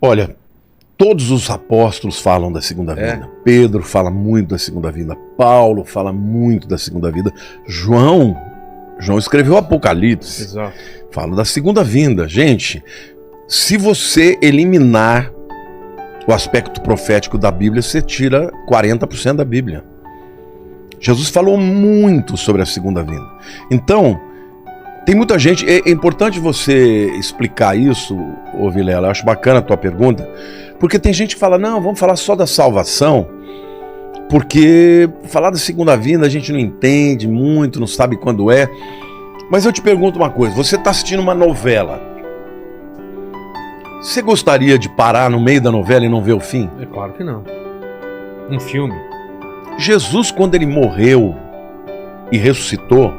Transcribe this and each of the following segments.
Olha, todos os apóstolos falam da segunda vinda. Pedro fala muito da segunda vinda. Paulo fala muito da segunda vinda. João escreveu o Apocalipse. Exato. Fala da segunda vinda. Gente, se você eliminar o aspecto profético da Bíblia, você tira 40% da Bíblia. Jesus falou muito sobre a segunda vinda. Então, tem muita gente... É importante você explicar isso, ô Vilela. Eu acho bacana a tua pergunta. Porque tem gente que fala, não, vamos falar só da salvação, porque falar da segunda vinda a gente não entende muito, não sabe quando é. Mas eu te pergunto uma coisa, você está assistindo uma novela, você gostaria de parar no meio da novela e não ver o fim? É claro que não. Um filme. Jesus, quando ele morreu e ressuscitou,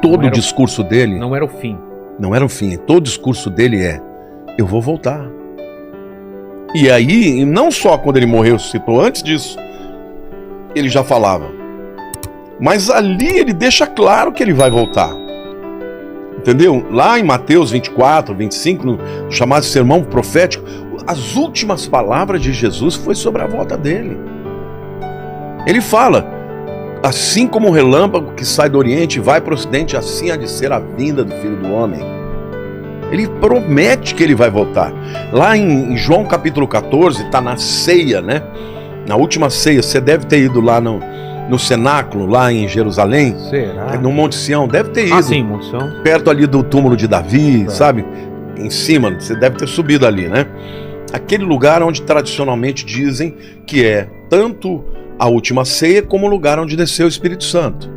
todo o discurso dele... Não era o fim. Não era o fim, todo o discurso dele é, eu vou voltar. E aí, não só quando ele morreu e ressuscitou, antes disso, ele já falava. Mas ali ele deixa claro que ele vai voltar. Entendeu? Lá em Mateus 24, 25, no chamado sermão profético, as últimas palavras de Jesus foi sobre a volta dele. Ele fala, assim como o relâmpago que sai do Oriente e vai para o Ocidente, assim há de ser a vinda do Filho do Homem. Ele promete que ele vai voltar. Lá em João capítulo 14, está na ceia, né? Na última ceia, você deve ter ido lá no cenáculo, lá em Jerusalém. Será? No Monte Sião, deve ter ido. Ah, sim, Monte Sião. Perto ali do túmulo de Davi, sabe? Em cima, você deve ter subido ali, né? Aquele lugar onde tradicionalmente dizem que é tanto a última ceia como o lugar onde desceu o Espírito Santo.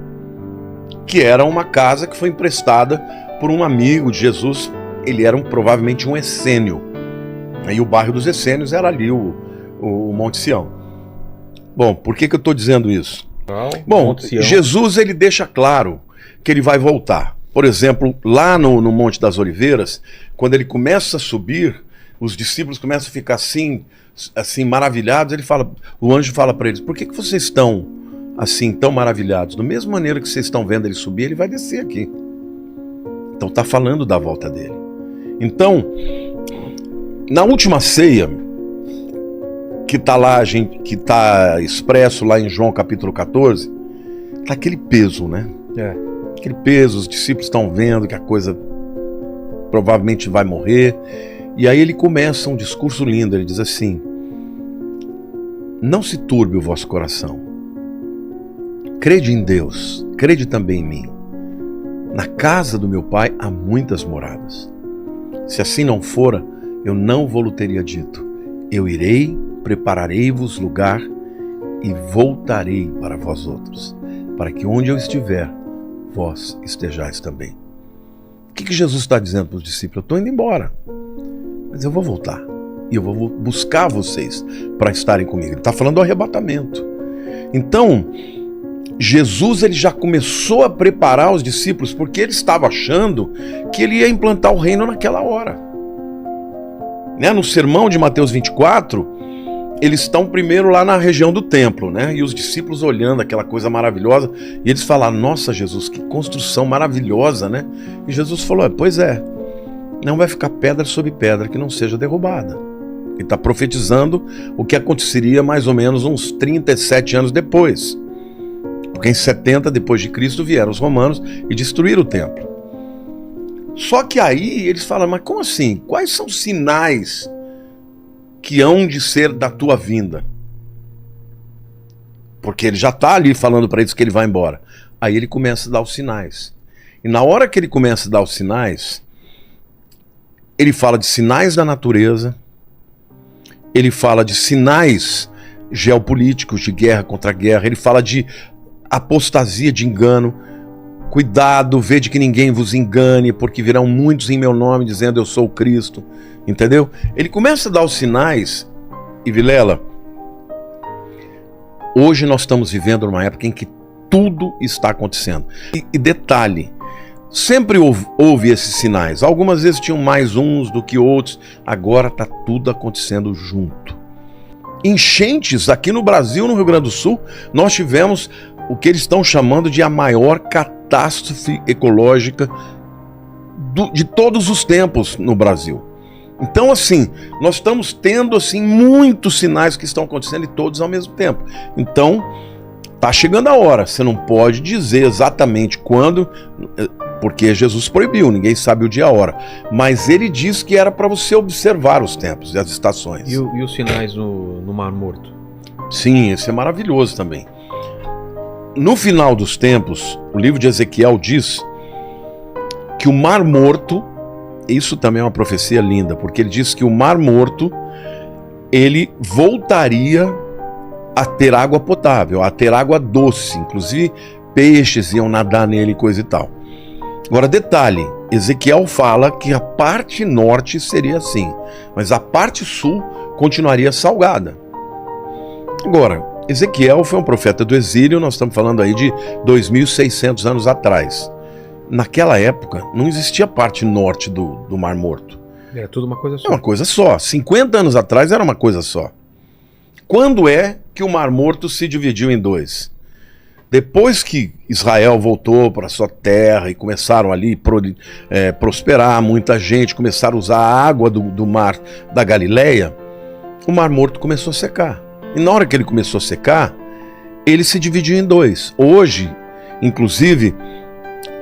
Que era uma casa que foi emprestada por um amigo de Jesus. Ele era provavelmente um essênio. E o bairro dos essênios era ali o Monte Sião. Bom, por que eu estou dizendo isso? Bom, Jesus ele deixa claro que ele vai voltar. Por exemplo, lá no Monte das Oliveiras, quando ele começa a subir, os discípulos começam a ficar assim maravilhados. O anjo fala para eles, por que vocês estão assim tão maravilhados? Da mesma maneira que vocês estão vendo ele subir, ele vai descer aqui. Então está falando da volta dele. Então, na última ceia, que está lá, que está expresso lá em João capítulo 14, está aquele peso, né? Aquele peso, os discípulos estão vendo que a coisa provavelmente vai morrer. E aí ele começa um discurso lindo, ele diz assim, não se turbe o vosso coração. Crede em Deus, crede também em mim. Na casa do meu pai há muitas moradas. Se assim não fora, eu não vou-lo teria dito. Eu irei, prepararei-vos lugar e voltarei para vós outros, para que onde eu estiver, vós estejais também. O que Jesus está dizendo para os discípulos? Eu estou indo embora, mas eu vou voltar. E eu vou buscar vocês para estarem comigo. Ele está falando do arrebatamento. Então, Jesus ele já começou a preparar os discípulos porque ele estava achando que ele ia implantar o reino naquela hora. Né? No sermão de Mateus 24, eles estão primeiro lá na região do templo, né? E os discípulos olhando aquela coisa maravilhosa, e eles falaram, nossa Jesus, que construção maravilhosa, né? E Jesus falou, pois é, não vai ficar pedra sobre pedra que não seja derrubada. Ele está profetizando o que aconteceria mais ou menos uns 37 anos depois. Porque em 70 depois de Cristo vieram os romanos e destruíram o templo. Só que aí eles falam, mas como assim? Quais são os sinais que hão de ser da tua vinda? Porque ele já está ali falando para eles que ele vai embora. Aí ele começa a dar os sinais. E na hora que ele começa a dar os sinais, ele fala de sinais da natureza, ele fala de sinais geopolíticos, de guerra contra guerra, ele fala de apostasia, de engano. Cuidado, vede que ninguém vos engane, porque virão muitos em meu nome dizendo eu sou o Cristo. Entendeu? Ele começa a dar os sinais. E Vilela, hoje nós estamos vivendo numa época em que tudo está acontecendo. E detalhe, sempre houve esses sinais. Algumas vezes tinham mais uns do que outros. Agora está tudo acontecendo junto. Enchentes aqui no Brasil, no Rio Grande do Sul, nós tivemos o que eles estão chamando de a maior catástrofe ecológica de todos os tempos no Brasil. Então, assim, nós estamos tendo assim muitos sinais que estão acontecendo e todos ao mesmo tempo. Então, tá chegando a hora. Você não pode dizer exatamente quando, porque Jesus proibiu, ninguém sabe o dia e a hora. Mas ele disse que era para você observar os tempos e as estações. E os sinais no Mar Morto? Sim, isso é maravilhoso também. No final dos tempos, o livro de Ezequiel diz que o Mar Morto, isso também é uma profecia linda, porque ele diz que o Mar Morto, ele voltaria a ter água potável, a ter água doce, inclusive peixes iam nadar nele e coisa e tal. Agora, detalhe, Ezequiel fala que a parte norte seria assim, mas a parte sul continuaria salgada. Agora, Ezequiel foi um profeta do exílio, nós estamos falando aí de 2.600 anos atrás. Naquela época, não existia parte norte do Mar Morto. Era tudo uma coisa só. É uma coisa só. 50 anos atrás era uma coisa só. Quando é que o Mar Morto se dividiu em dois? Depois que Israel voltou para sua terra e começaram ali prosperar, muita gente começaram a usar a água do mar da Galileia, o Mar Morto começou a secar. E na hora que ele começou a secar, ele se dividiu em dois. Hoje, inclusive,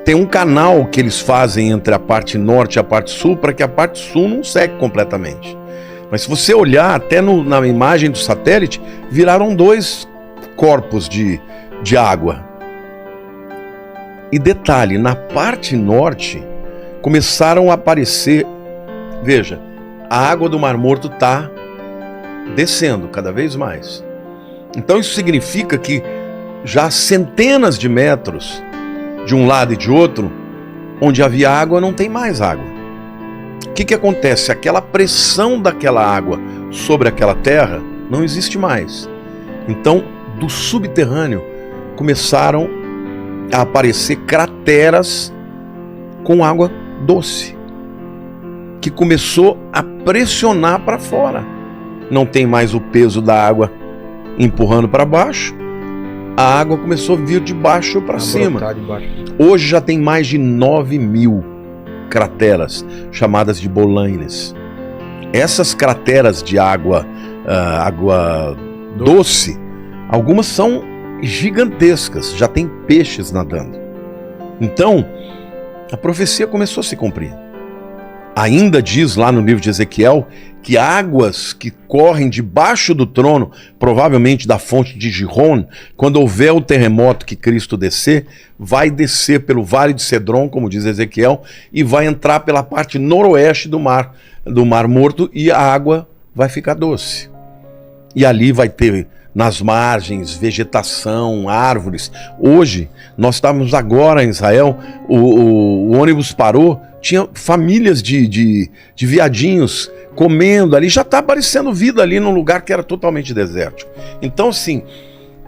tem um canal que eles fazem entre a parte norte e a parte sul para que a parte sul não seque completamente. Mas se você olhar até na imagem do satélite, viraram dois corpos de água. E detalhe, na parte norte começaram a aparecer, veja, a água do Mar Morto está descendo cada vez mais. Então isso significa que já centenas de metros de um lado e de outro, onde havia água, não tem mais água. O que acontece? Aquela pressão daquela água sobre aquela terra não existe mais. Então, do subterrâneo, começaram a aparecer crateras com água doce, que começou a pressionar para fora. Não tem mais o peso da água empurrando para baixo, a água começou a vir de baixo para cima. Hoje já tem mais de 9.000 crateras, chamadas de bolaines. Essas crateras de água doce, algumas são gigantescas, já tem peixes nadando. Então, a profecia começou a se cumprir. Ainda diz lá no livro de Ezequiel que águas que correm debaixo do trono, provavelmente da fonte de Gihon, quando houver o terremoto que Cristo descer, vai descer pelo Vale de Cedron, como diz Ezequiel, e vai entrar pela parte noroeste do Mar Morto, e a água vai ficar doce. E ali vai ter nas margens vegetação, árvores. Hoje, nós estávamos agora em Israel, o ônibus parou, tinha famílias de viadinhos comendo ali, já está aparecendo vida ali num lugar que era totalmente desértico. Então, assim,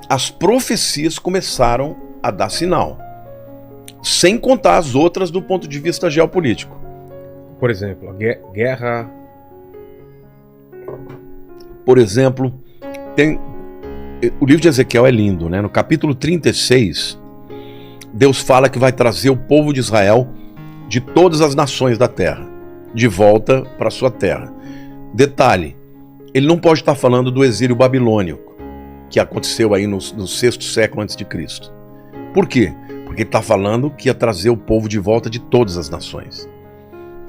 as profecias começaram a dar sinal, sem contar as outras do ponto de vista geopolítico. Por exemplo, a guerra... Por exemplo, o livro de Ezequiel é lindo, né? No capítulo 36, Deus fala que vai trazer o povo de Israel de todas as nações da terra de volta para sua terra. Detalhe, ele não pode estar falando do exílio babilônico que aconteceu aí no 6º século antes de Cristo. Por quê? Porque ele está falando que ia trazer o povo de volta de todas as nações.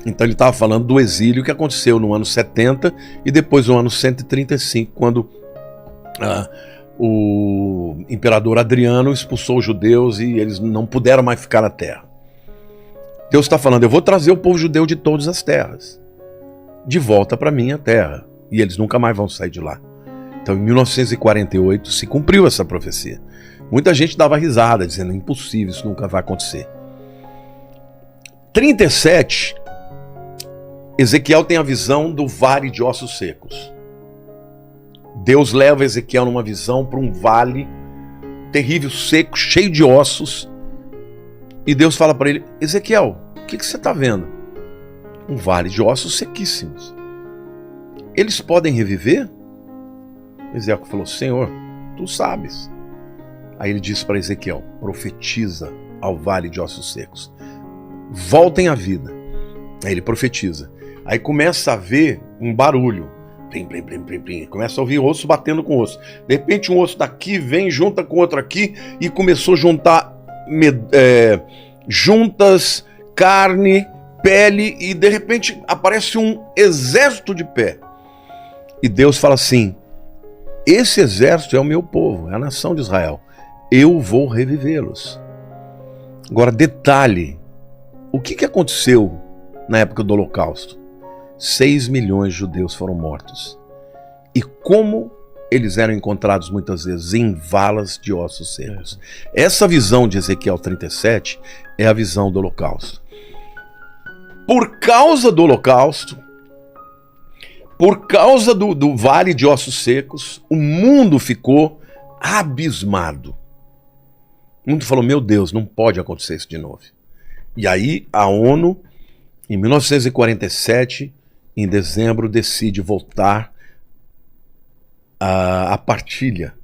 Então ele estava falando do exílio que aconteceu no ano 70 e depois no ano 135, quando o imperador Adriano expulsou os judeus e eles não puderam mais ficar na terra. Deus está falando, eu vou trazer o povo judeu de todas as terras de volta para minha terra, e eles nunca mais vão sair de lá. Então em 1948 se cumpriu essa profecia. Muita gente dava risada, dizendo, impossível, isso nunca vai acontecer. 37, Ezequiel tem a visão do vale de ossos secos. Deus leva Ezequiel numa visão para um vale terrível, seco, cheio de ossos. E Deus fala para ele, Ezequiel, o que você está vendo? Um vale de ossos sequíssimos. Eles podem reviver? Ezequiel falou, Senhor, tu sabes. Aí ele disse para Ezequiel, profetiza ao vale de ossos secos. Voltem à vida. Aí ele profetiza. Aí começa a ver um barulho. Plim, plim, plim, plim, plim. Começa a ouvir osso batendo com osso. De repente um osso daqui vem, junta com outro aqui e começou a juntar juntas, carne, pele, e de repente aparece um exército de pé. E Deus fala assim: esse exército é o meu povo, é a nação de Israel. Eu vou revivê-los. Agora, detalhe: o que aconteceu na época do Holocausto? 6 milhões de judeus foram mortos. E como eles eram encontrados muitas vezes? Em valas de ossos secos. Essa visão de Ezequiel 37 é a visão do Holocausto. Por causa do Holocausto, por causa do vale de ossos secos, o mundo ficou abismado. O mundo falou: meu Deus, não pode acontecer isso de novo. E aí a ONU, em 1947, em dezembro, decide voltar à partilha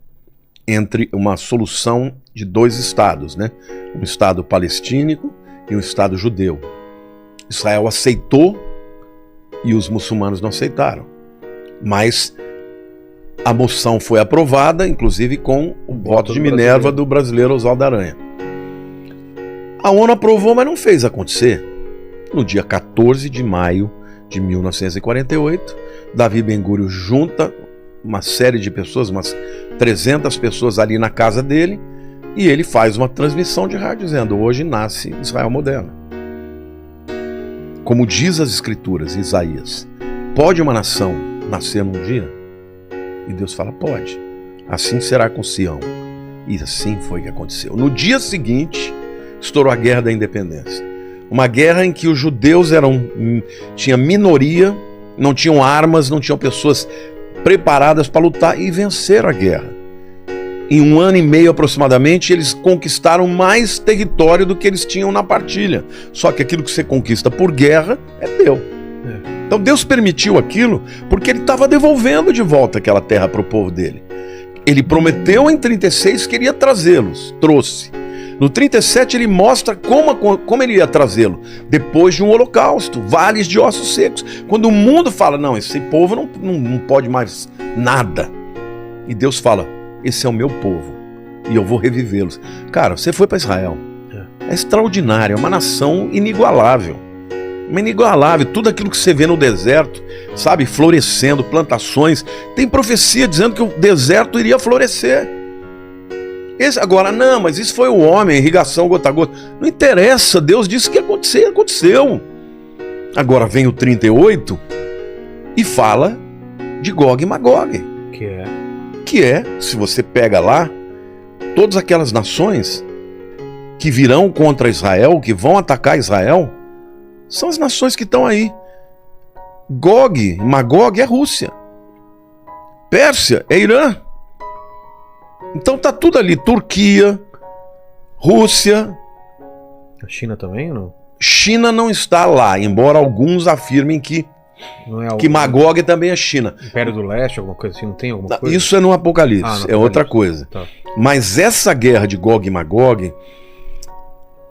entre uma solução de 2 estados, né? Um estado palestínico e um estado judeu. Israel aceitou e os muçulmanos não aceitaram. Mas a moção foi aprovada, inclusive com o voto de Minerva do brasileiro Oswaldo Aranha. A ONU aprovou, mas não fez acontecer. No dia 14 de maio de 1948, Davi Ben-Gurion junta uma série de pessoas, umas 300 pessoas ali na casa dele, e ele faz uma transmissão de rádio dizendo: hoje nasce Israel moderno. Como diz as escrituras, Isaías, pode uma nação nascer num dia? E Deus fala: pode. Assim será com Sião. E assim foi que aconteceu. No dia seguinte, estourou a Guerra da Independência. Uma guerra em que os judeus tinha minoria, não tinham armas, não tinham pessoas preparadas para lutar, e venceram a guerra. Em 1 ano e meio aproximadamente, eles conquistaram mais território do que eles tinham na partilha. Só que aquilo que você conquista por guerra é teu. Então Deus permitiu aquilo porque Ele estava devolvendo de volta aquela terra para o povo dele. Ele prometeu em 36 que Ele ia trazê-los, trouxe. No 37 ele mostra como ele ia trazê-lo. Depois de um holocausto, vales de ossos secos. Quando o mundo fala: não, esse povo não pode mais nada. E Deus fala: esse é o meu povo e eu vou revivê-los. Cara, você foi para Israel. É extraordinário, é uma nação inigualável. Uma inigualável. Tudo aquilo que você vê no deserto, sabe, florescendo, plantações. Tem profecia dizendo que o deserto iria florescer. Agora, não, mas isso foi o homem, irrigação gota a gota. Não interessa, Deus disse que ia acontecer, aconteceu. Agora vem o 38 e fala de Gog e Magog. Que é, se você pega lá, todas aquelas nações que virão contra Israel, que vão atacar Israel, são as nações que estão aí. Gog, Magog é Rússia. Pérsia é Irã. Então tá tudo ali, Turquia, Rússia. A China também ou não? China não está lá, embora alguns afirmem que Magog também é China. Império do Leste, alguma coisa assim, não tem alguma coisa? Isso é no Apocalipse, é outra coisa. Tá. Mas essa guerra de Gog e Magog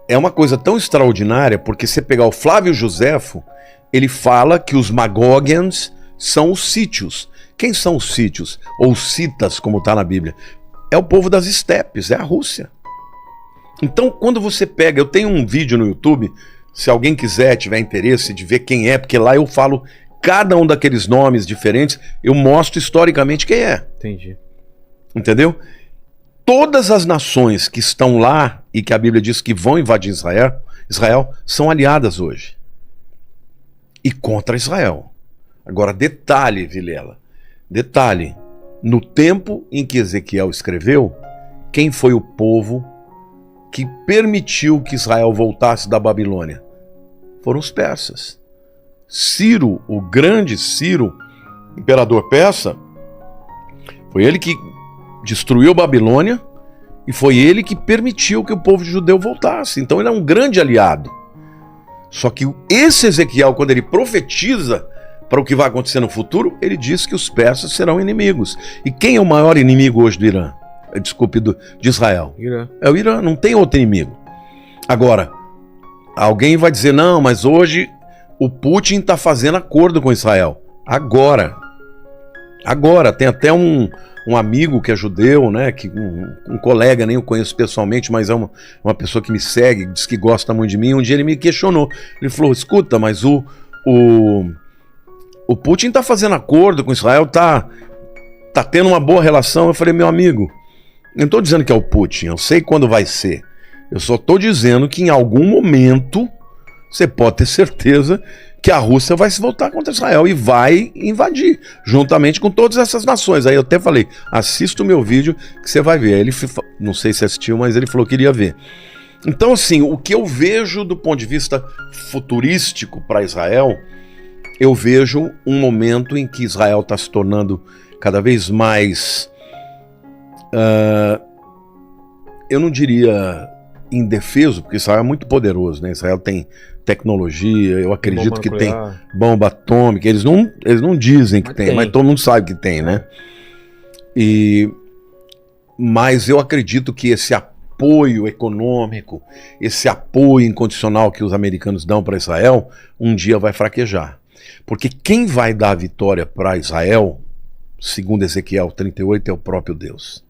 é uma coisa tão extraordinária, porque se pegar o Flávio Joséfo, ele fala que os Magogians são os sítios. Quem são os sítios? Ou citas, como está na Bíblia? É o povo das estepes, é a Rússia. Então, quando você pega... Eu tenho um vídeo no YouTube, se alguém quiser, tiver interesse de ver quem é, porque lá eu falo cada um daqueles nomes diferentes, eu mostro historicamente quem é. Entendi. Entendeu? Todas as nações que estão lá e que a Bíblia diz que vão invadir Israel são aliadas hoje. E contra Israel. Agora, detalhe, Vilela. Detalhe. No tempo em que Ezequiel escreveu, quem foi o povo que permitiu que Israel voltasse da Babilônia? Foram os persas. Ciro, o grande Ciro, imperador persa, foi ele que destruiu a Babilônia e foi ele que permitiu que o povo judeu voltasse. Então ele é um grande aliado. Só que esse Ezequiel, quando ele profetiza para o que vai acontecer no futuro, ele diz que os persas serão inimigos. E quem é o maior inimigo hoje do Irã? Desculpe, de Israel. Irã. É o Irã, não tem outro inimigo. Agora, alguém vai dizer: não, mas hoje o Putin está fazendo acordo com Israel. Agora. Tem até um amigo que é judeu, né? Que um colega, nem eu conheço pessoalmente, mas é uma pessoa que me segue, diz que gosta muito de mim. Um dia ele me questionou. Ele falou, escuta, mas o Putin está fazendo acordo com Israel, tá tendo uma boa relação. Eu falei, meu amigo, eu não estou dizendo que é o Putin, eu sei quando vai ser. Eu só estou dizendo que em algum momento você pode ter certeza que a Rússia vai se voltar contra Israel e vai invadir, juntamente com todas essas nações. Aí eu até falei, assista o meu vídeo que você vai ver. Aí ele, não sei se assistiu, mas ele falou que iria ver. Então, assim, o que eu vejo do ponto de vista futurístico para Israel, eu vejo um momento em que Israel está se tornando cada vez mais, eu não diria indefeso, porque Israel é muito poderoso, né? Israel tem tecnologia, eu acredito que tem bomba atômica, eles não dizem que tem, mas todo mundo sabe que tem, né? Mas eu acredito que esse apoio econômico, esse apoio incondicional que os americanos dão para Israel, um dia vai fraquejar. Porque quem vai dar a vitória para Israel, segundo Ezequiel 38, é o próprio Deus.